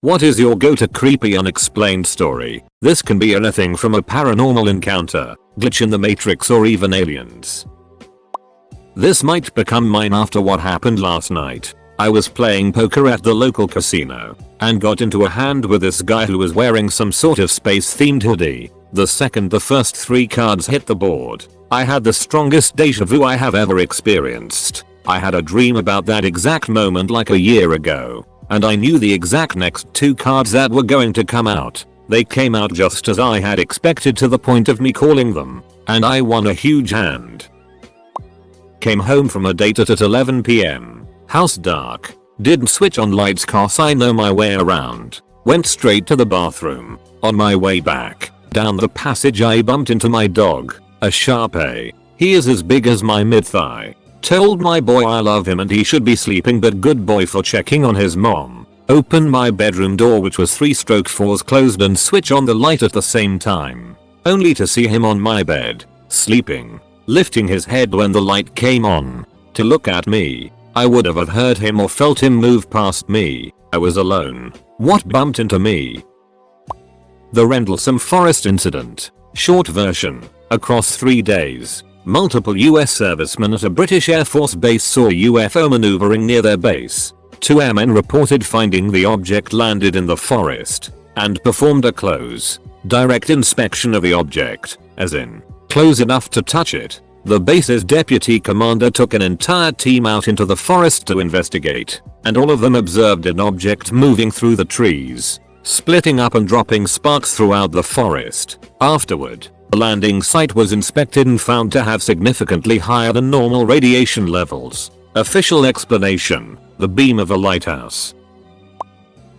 What is your go-to creepy unexplained story? This can be anything from a paranormal encounter, glitch in the matrix, or even aliens. This might become mine after what happened last night. I was playing poker at the local casino and got into a hand with this guy who was wearing some sort of space themed hoodie. The second the first 3 cards hit the board, I had the strongest deja vu I have ever experienced. I had a dream about that exact moment like a year ago, and I knew the exact next 2 cards that were going to come out. They came out just as I had expected, to the point of me calling them, and I won a huge hand. Came home from a date at 11 PM. House dark. Didn't switch on lights cause I know my way around. Went straight to the bathroom. On my way back, down the passage I bumped into my dog, a Shar-Pei. He is as big as my mid-thigh. Told my boy I love him and he should be sleeping, but good boy for checking on his mom. Opened my bedroom door, which was 3/4 closed, and switch on the light at the same time. Only to see him on my bed, sleeping, lifting his head when the light came on, to look at me. I would have heard him or felt him move past me. I was alone. What bumped into me? The Rendlesham Forest incident. Short version. Across 3 days, multiple US servicemen at a British Air Force base saw a UFO maneuvering near their base. 2 airmen reported finding the object landed in the forest and performed a close, direct inspection of the object, as in, close enough to touch it. The base's deputy commander took an entire team out into the forest to investigate, and all of them observed an object moving through the trees, splitting up and dropping sparks throughout the forest. Afterward, the landing site was inspected and found to have significantly higher than normal radiation levels. Official explanation: the beam of a lighthouse.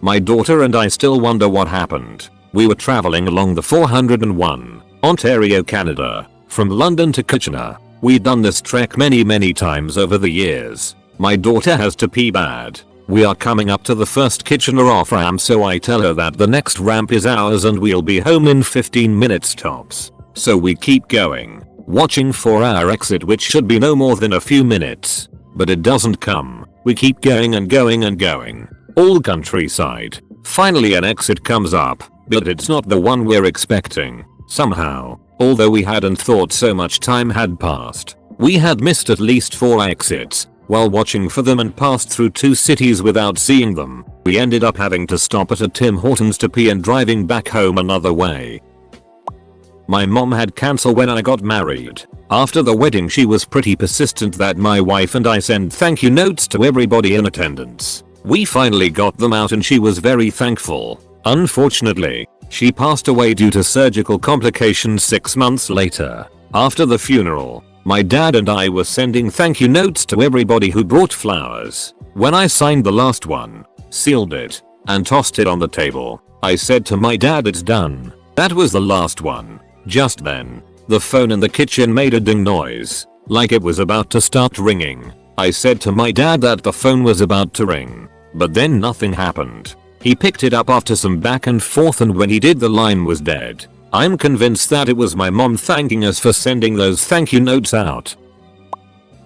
My daughter and I still wonder what happened. We were traveling along the 401, Ontario, Canada, from London to Kitchener. We'd done this trek many times over the years. My daughter has to pee bad. We are coming up to the first Kitchener off ramp, so I tell her that the next ramp is ours and we'll be home in 15 minutes tops. So we keep going, watching for our exit, which should be no more than a few minutes. But it doesn't come. We keep going and going and going. All countryside. Finally an exit comes up, but it's not the one we're expecting. Somehow, although we hadn't thought so much time had passed, we had missed at least 4 exits. While watching for them and passed through 2 cities without seeing them, we ended up having to stop at a Tim Hortons to pee and driving back home another way. My mom had cancer when I got married. After the wedding she was pretty persistent that my wife and I send thank you notes to everybody in attendance. We finally got them out and she was very thankful. Unfortunately, she passed away due to surgical complications 6 months later. After the funeral, my dad and I were sending thank you notes to everybody who brought flowers. When I signed the last one, sealed it, and tossed it on the table, I said to my dad, "It's done." That was the last one. Just then, the phone in the kitchen made a ding noise, like it was about to start ringing. I said to my dad that the phone was about to ring, but then nothing happened. He picked it up after some back and forth, and when he did, the line was dead. I'm convinced that it was my mom thanking us for sending those thank you notes out.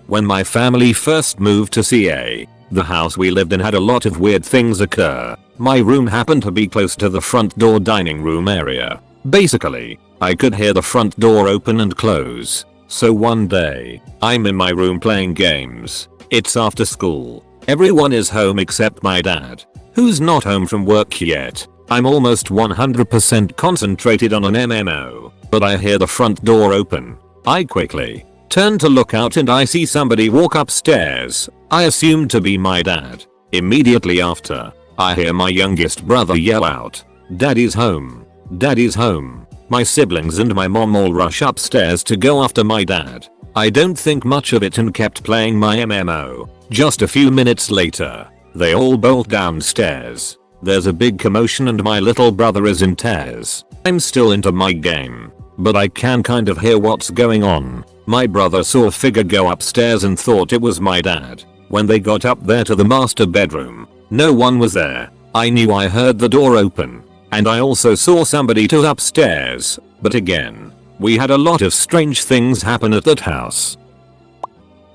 When my family first moved to CA, the house we lived in had a lot of weird things occur. My room happened to be close to the front door dining room area. Basically, I could hear the front door open and close. So one day, I'm in my room playing games. It's after school. Everyone is home except my dad, who's not home from work yet. I'm almost 100% concentrated on an MMO, but I hear the front door open. I quickly turn to look out and I see somebody walk upstairs. I assumed to be my dad. Immediately after, I hear my youngest brother yell out, "Daddy's home! Daddy's home!" My siblings and my mom all rush upstairs to go after my dad. I don't think much of it and kept playing my MMO. Just a few minutes later, they all bolt downstairs. There's a big commotion and my little brother is in tears. I'm still into my game, but I can kind of hear what's going on. My brother saw a figure go upstairs and thought it was my dad. When they got up there to the master bedroom, no one was there. I knew I heard the door open, and I also saw somebody to upstairs, but again, we had a lot of strange things happen at that house.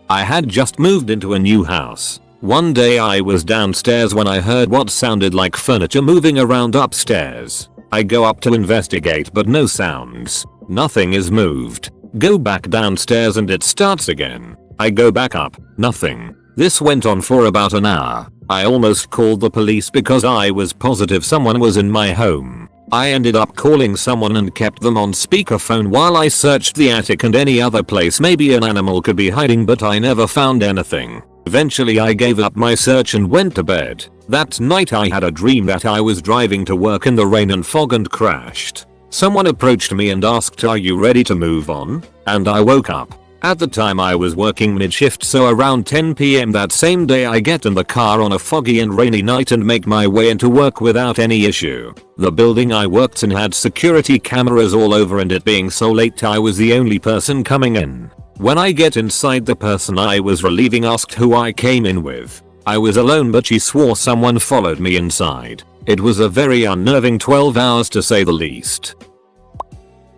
I had just moved into a new house. One day I was downstairs when I heard what sounded like furniture moving around upstairs. I go up to investigate but no sounds. Nothing is moved. Go back downstairs and it starts again. I go back up. Nothing. This went on for about an hour. I almost called the police because I was positive someone was in my home. I ended up calling someone and kept them on speakerphone while I searched the attic and any other place maybe an animal could be hiding, but I never found anything. Eventually I gave up my search and went to bed. That night I had a dream that I was driving to work in the rain and fog and crashed. Someone approached me and asked, "Are you ready to move on?" And I woke up. At the time I was working mid-shift, so around 10 PM that same day I get in the car on a foggy and rainy night and make my way into work without any issue. The building I worked in had security cameras all over, and it being so late I was the only person coming in. When I get inside, the person I was relieving asked who I came in with. I was alone, but she swore someone followed me inside. It was a very unnerving 12 hours to say the least.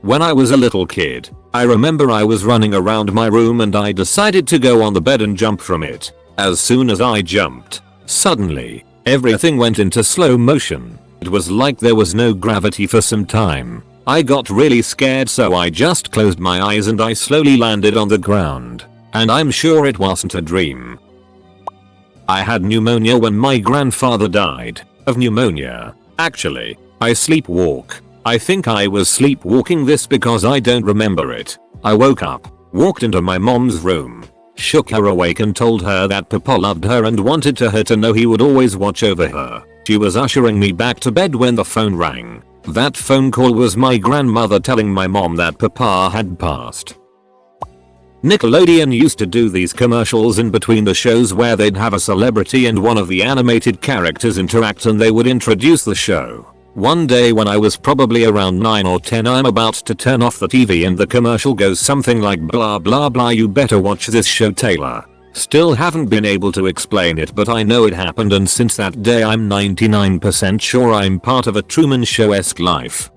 When I was a little kid, I remember I was running around my room and I decided to go on the bed and jump from it. As soon as I jumped, suddenly, everything went into slow motion. It was like there was no gravity for some time. I got really scared, so I just closed my eyes and I slowly landed on the ground. And I'm sure it wasn't a dream. I had pneumonia when my grandfather died of pneumonia. Actually, I sleepwalk. I think I was sleepwalking this because I don't remember it. I woke up, walked into my mom's room, shook her awake and told her that Papa loved her and wanted her to know he would always watch over her. She was ushering me back to bed when the phone rang. That phone call was my grandmother telling my mom that Papa had passed. Nickelodeon used to do these commercials in between the shows where they'd have a celebrity and one of the animated characters interact and they would introduce the show. One day when I was probably around 9 or 10, I'm about to turn off the TV and the commercial goes something like blah blah blah, "You better watch this show, Taylor." Still haven't been able to explain it, but I know it happened, and since that day I'm 99% sure I'm part of a Truman Show-esque life.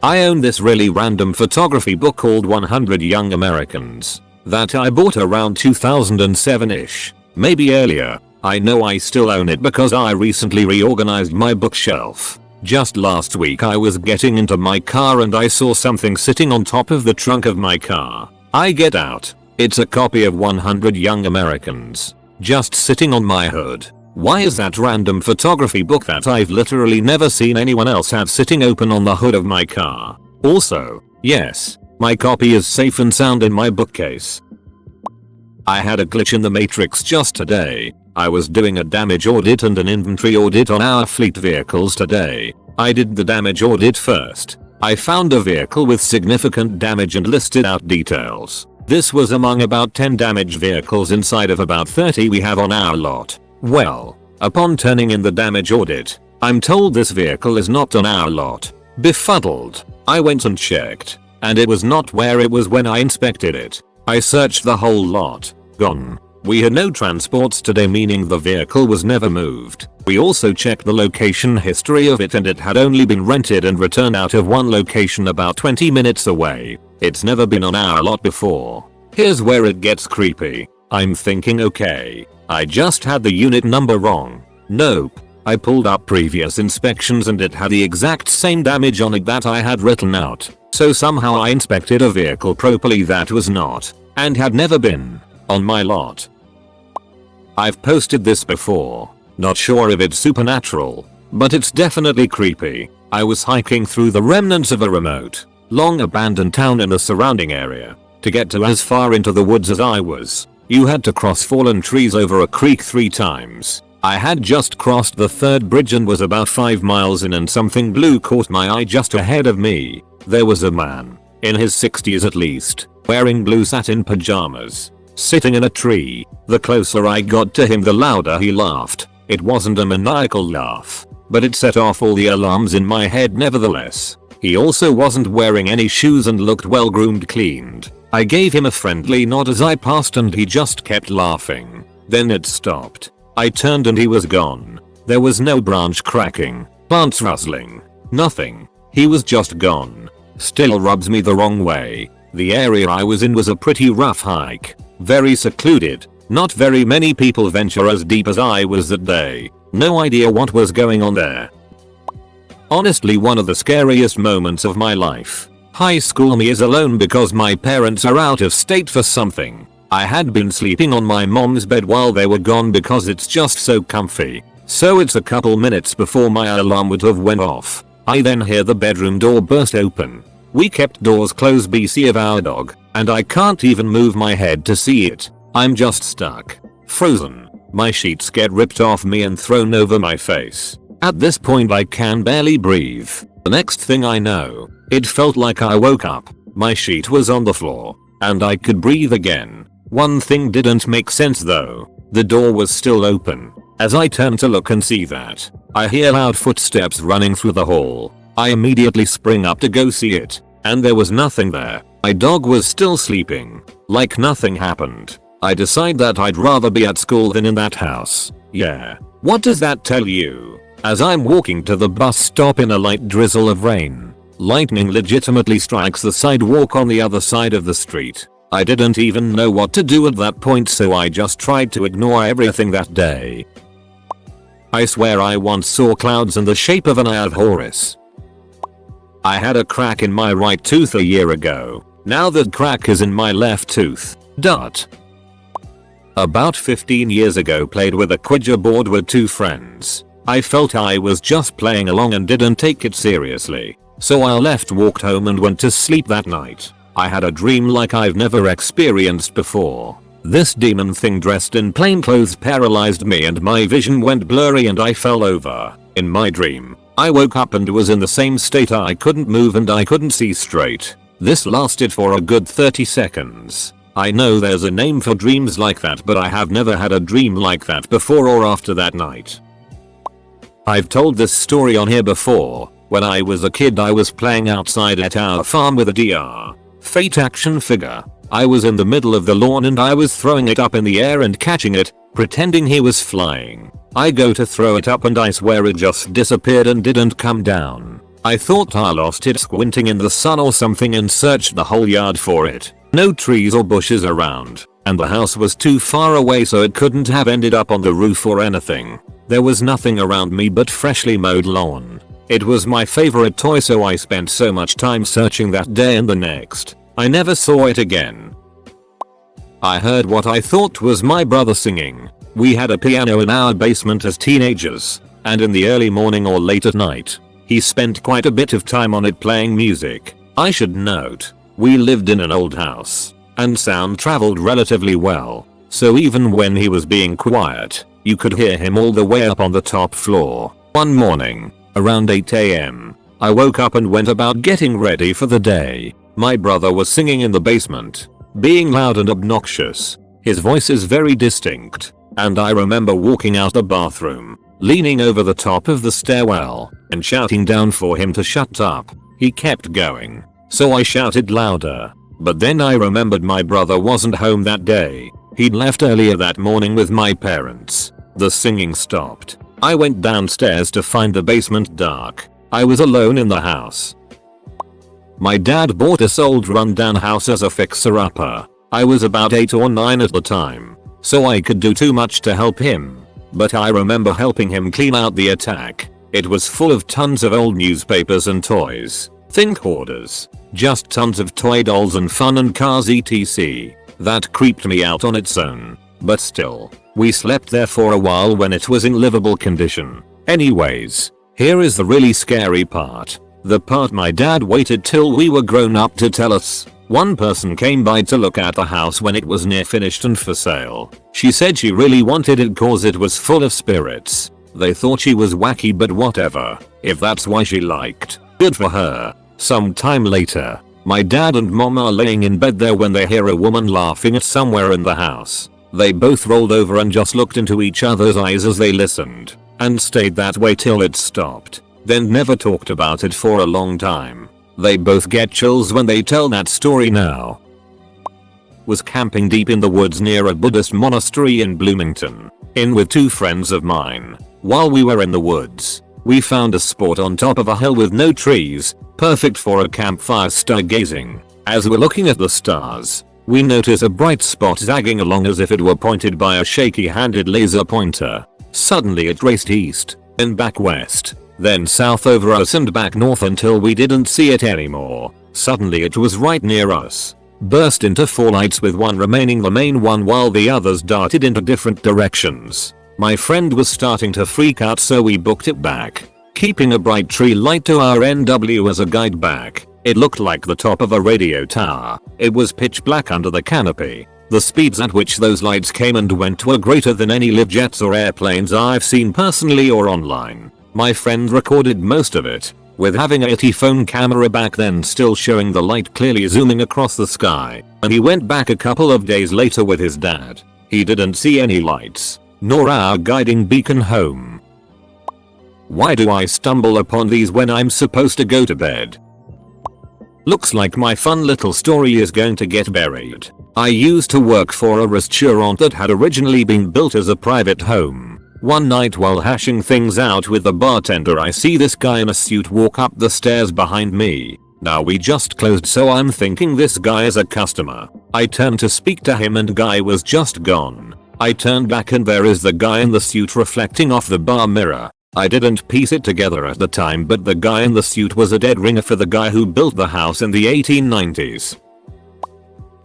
I own this really random photography book called 100 Young Americans that I bought around 2007ish, maybe earlier. I know I still own it because I recently reorganized my bookshelf. Just last week I was getting into my car and I saw something sitting on top of the trunk of my car. I get out. It's a copy of 100 Young Americans, just sitting on my hood. Why is that random photography book that I've literally never seen anyone else have sitting open on the hood of my car? Also, yes, my copy is safe and sound in my bookcase. I had a glitch in the Matrix just today. I was doing a damage audit and an inventory audit on our fleet vehicles today. I did the damage audit first. I found a vehicle with significant damage and listed out details. This was among about 10 damaged vehicles inside of about 30 we have on our lot. Well, upon turning in the damage audit, I'm told this vehicle is not on our lot. Befuddled, I went and checked, and it was not where it was when I inspected it. I searched the whole lot. Gone. We had no transports today, meaning the vehicle was never moved. We also checked the location history of it and it had only been rented and returned out of one location about 20 minutes away. It's never been on our lot before. Here's where it gets creepy. I'm thinking, okay, I just had the unit number wrong. Nope. I pulled up previous inspections and it had the exact same damage on it that I had written out. So somehow I inspected a vehicle properly that was not, and had never been, on my lot. I've posted this before. Not sure if it's supernatural, but it's definitely creepy. I was hiking through the remnants of a remote, long abandoned town in the surrounding area. To get to as far into the woods as I was, you had to cross fallen trees over a creek 3 times. I had just crossed the 3rd bridge and was about 5 miles in, and something blue caught my eye just ahead of me. There was a man, in his 60s at least, wearing blue satin pajamas, sitting in a tree. The closer I got to him, the louder he laughed. It wasn't a maniacal laugh, but it set off all the alarms in my head nevertheless. He also wasn't wearing any shoes and looked well groomed, cleaned. I gave him a friendly nod as I passed and he just kept laughing. Then it stopped. I turned and he was gone. There was no branch cracking, plants rustling, nothing. He was just gone. Still rubs me the wrong way. The area I was in was a pretty rough hike, very secluded, Not very many people venture as deep as I was that day. No idea what was going on there. Honestly, one of the scariest moments of my life. High school me is alone because my parents are out of state for something. I had been sleeping on my mom's bed while they were gone because it's just so comfy. So it's a couple minutes before my alarm would have went off. I then hear the bedroom door burst open. We kept doors closed BC of our dog, and I can't even move my head to see it. I'm just stuck. Frozen. My sheets get ripped off me and thrown over my face. At this point I can barely breathe. The next thing I know, it felt like I woke up. My sheet was on the floor, and I could breathe again. One thing didn't make sense though. The door was still open. As I turn to look and see that, I hear loud footsteps running through the hall. I immediately spring up to go see it, and there was nothing there. My dog was still sleeping, like nothing happened. I decide that I'd rather be at school than in that house. Yeah. What does that tell you? As I'm walking to the bus stop in a light drizzle of rain, lightning legitimately strikes the sidewalk on the other side of the street. I didn't even know what to do at that point, so I just tried to ignore everything that day. I swear I once saw clouds in the shape of an eye of Horus. I had a crack in my right tooth a year ago. Now that crack is in my left tooth. About 15 years ago, played with a Ouija board with 2 friends. I felt I was just playing along and didn't take it seriously. So I walked home and went to sleep that night. I had a dream like I've never experienced before. This demon thing dressed in plain clothes paralyzed me and my vision went blurry and I fell over. In my dream, I woke up and was in the same state. I couldn't move and I couldn't see straight. This lasted for a good 30 seconds. I know there's a name for dreams like that, but I have never had a dream like that before or after that night. I've told this story on here before. When I was a kid, I was playing outside at our farm with a DR Fate action figure. I was in the middle of the lawn and I was throwing it up in the air and catching it, pretending he was flying. I go to throw it up and I swear it just disappeared and didn't come down. I thought I lost it squinting in the sun or something and searched the whole yard for it. No trees or bushes around, and the house was too far away so it couldn't have ended up on the roof or anything. There was nothing around me but freshly mowed lawn. It was my favorite toy, so I spent so much time searching that day and the next. I never saw it again. I heard what I thought was my brother singing. We had a piano in our basement as teenagers, and in the early morning or late at night, he spent quite a bit of time on it playing music. I should note, we lived in an old house, and sound traveled relatively well, so even when he was being quiet, you could hear him all the way up on the top floor. One morning, around 8 AM, I woke up and went about getting ready for the day. My brother was singing in the basement, being loud and obnoxious. His voice is very distinct, and I remember walking out the bathroom, leaning over the top of the stairwell, and shouting down for him to shut up. He kept going, so I shouted louder. But then I remembered my brother wasn't home that day. He'd left earlier that morning with my parents. The singing stopped. I went downstairs to find the basement dark. I was alone in the house. My dad bought this old rundown house as a fixer-upper. I was about 8 or 9 at the time, so I could do too much to help him. But I remember helping him clean out the attic. It was full of tons of old newspapers and toys. Think hoarders. Just tons of toy dolls and fun and cars etc. That creeped me out on its own. But still, we slept there for a while when it was in livable condition. Anyways, here is the really scary part. The part my dad waited till we were grown up to tell us. One person came by to look at the house when it was near finished and for sale. She said she really wanted it cause it was full of spirits. They thought she was wacky, but whatever. If that's why she liked, good for her. Some time later, my dad and mom are laying in bed there when they hear a woman laughing at somewhere in the house. They both rolled over and just looked into each other's eyes as they listened, and stayed that way till it stopped. Then never talked about it for a long time. They both get chills when they tell that story now. Was camping deep in the woods near a Buddhist monastery in Bloomington, in with 2 friends of mine. While we were in the woods, we found a spot on top of a hill with no trees, perfect for a campfire stargazing. As we're looking at the stars, we notice a bright spot zagging along as if it were pointed by a shaky-handed laser pointer. Suddenly it raced east, and back west, then south over us and back north until we didn't see it anymore. Suddenly it was right near us. Burst into 4 lights with one remaining the main one while the others darted into different directions. My friend was starting to freak out, so we booked it back, keeping a bright tree light to our NW as a guide back. It looked like the top of a radio tower. It was pitch black under the canopy. The speeds at which those lights came and went were greater than any live jets or airplanes I've seen personally or online. My friend recorded most of it, with having a itty phone camera back then still showing the light clearly zooming across the sky, and he went back a couple of days later with his dad. He didn't see any lights, nor our guiding beacon home. Why do I stumble upon these when I'm supposed to go to bed? Looks like my fun little story is going to get buried. I used to work for a restaurant that had originally been built as a private home. One night while hashing things out with the bartender, I see this guy in a suit walk up the stairs behind me. Now we just closed, so I'm thinking this guy is a customer. I turned to speak to him and guy was just gone. I turned back and there is the guy in the suit reflecting off the bar mirror. I didn't piece it together at the time, but the guy in the suit was a dead ringer for the guy who built the house in the 1890s.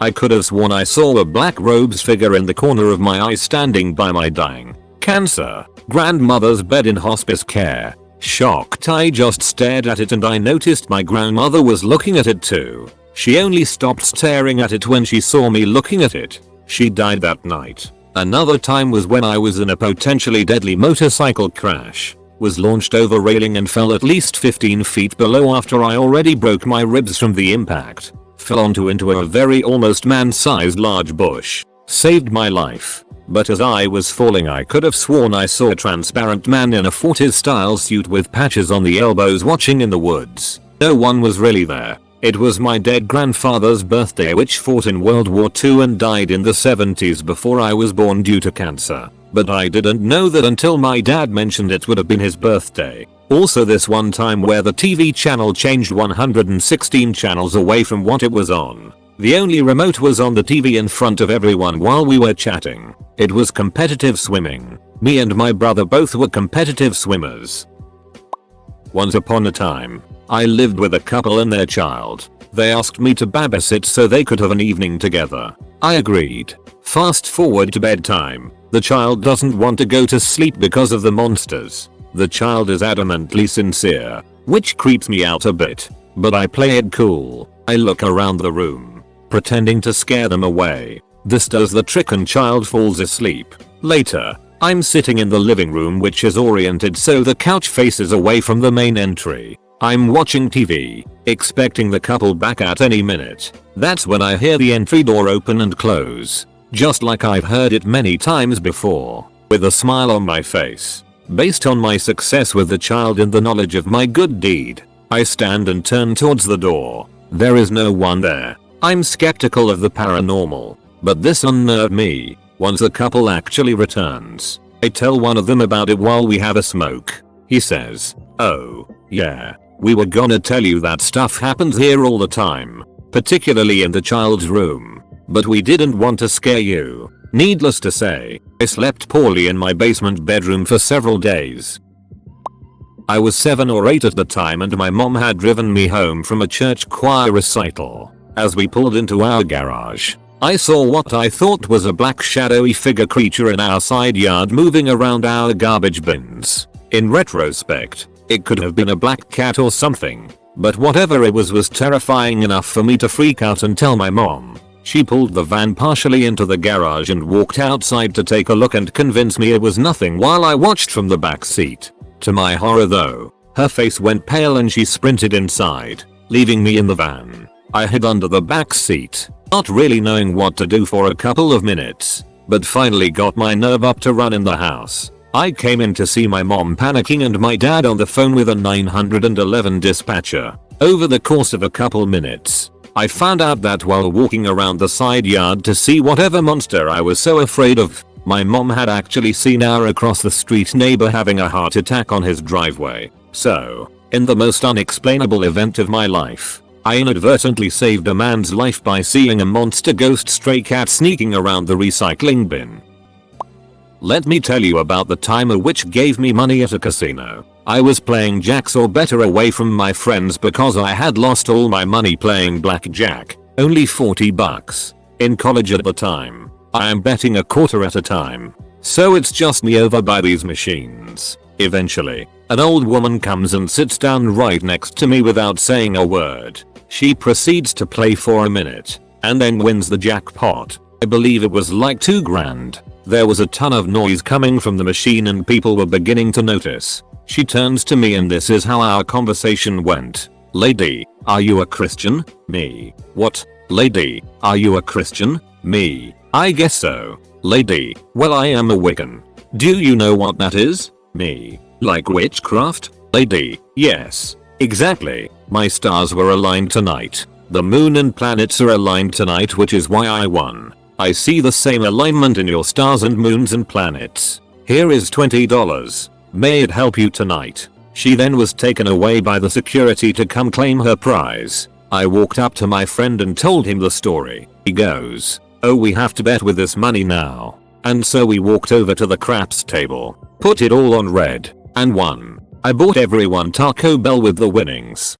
I could have sworn I saw a black robes figure in the corner of my eye standing by my dying cancer grandmother's bed in hospice care. Shocked, I just stared at it and I noticed my grandmother was looking at it too. She only stopped staring at it when she saw me looking at it. She died that night. Another time was when I was in a potentially deadly motorcycle crash, was launched over railing and fell at least 15 feet below after I already broke my ribs from the impact. Fell into a very almost man-sized large bush. Saved my life. But as I was falling, I could have sworn I saw a transparent man in a 40s style suit with patches on the elbows watching in the woods. No one was really there. It was my dead grandfather's birthday, which fought in World War II and died in the 70s before I was born due to cancer. But I didn't know that until my dad mentioned it would have been his birthday. Also this one time where the TV channel changed 116 channels away from what it was on. The only remote was on the TV in front of everyone while we were chatting. It was competitive swimming. Me and my brother both were competitive swimmers. Once upon a time, I lived with a couple and their child. They asked me to babysit so they could have an evening together. I agreed. Fast forward to bedtime. The child doesn't want to go to sleep because of the monsters. The child is adamantly sincere, which creeps me out a bit. But I play it cool. I look around the room, pretending to scare them away. This does the trick and child falls asleep. Later, I'm sitting in the living room, which is oriented so the couch faces away from the main entry. I'm watching TV, expecting the couple back at any minute. That's when I hear the entry door open and close. Just like I've heard it many times before, with a smile on my face. Based on my success with the child and the knowledge of my good deed, I stand and turn towards the door. There is no one there. I'm skeptical of the paranormal, but this unnerved me. Once the couple actually returns, I tell one of them about it while we have a smoke. He says, "Oh, yeah, we were gonna tell you that stuff happens here all the time, particularly in the child's room, but we didn't want to scare you." Needless to say, I slept poorly in my basement bedroom for several days. I was 7 or 8 at the time and my mom had driven me home from a church choir recital. As we pulled into our garage, I saw what I thought was a black shadowy figure creature in our side yard moving around our garbage bins. In retrospect, it could have been a black cat or something, but whatever it was terrifying enough for me to freak out and tell my mom. She pulled the van partially into the garage and walked outside to take a look and convince me it was nothing while I watched from the back seat. To my horror though, her face went pale and she sprinted inside, leaving me in the van. I hid under the back seat, not really knowing what to do for a couple of minutes, but finally got my nerve up to run in the house. I came in to see my mom panicking and my dad on the phone with a 911 dispatcher. Over the course of a couple minutes, I found out that while walking around the side yard to see whatever monster I was so afraid of, my mom had actually seen our across the street neighbor having a heart attack on his driveway. So, in the most unexplainable event of my life, I inadvertently saved a man's life by seeing a monster ghost stray cat sneaking around the recycling bin. Let me tell you about the time a witch gave me money at a casino. I was playing jacks or better away from my friends because I had lost all my money playing blackjack, only 40 bucks. In college at the time, I am betting a quarter at a time. So it's just me over by these machines. Eventually, an old woman comes and sits down right next to me without saying a word. She proceeds to play for a minute, and then wins the jackpot. I believe it was like $2,000. There was a ton of noise coming from the machine and people were beginning to notice. She turns to me and this is how our conversation went. Lady, are you a Christian? Me. What? Lady, are you a Christian? Me. I guess so. Lady, well I am a Wiccan. Do you know what that is? Me. Like witchcraft? Lady, yes. Exactly. My stars were aligned tonight. The moon and planets are aligned tonight, which is why I won. I see the same alignment in your stars and moons and planets. Here is $20. May it help you tonight. She then was taken away by the security to come claim her prize. I walked up to my friend and told him the story. He goes, "Oh, we have to bet with this money now." And so we walked over to the craps table, put it all on red, and won. I bought everyone Taco Bell with the winnings.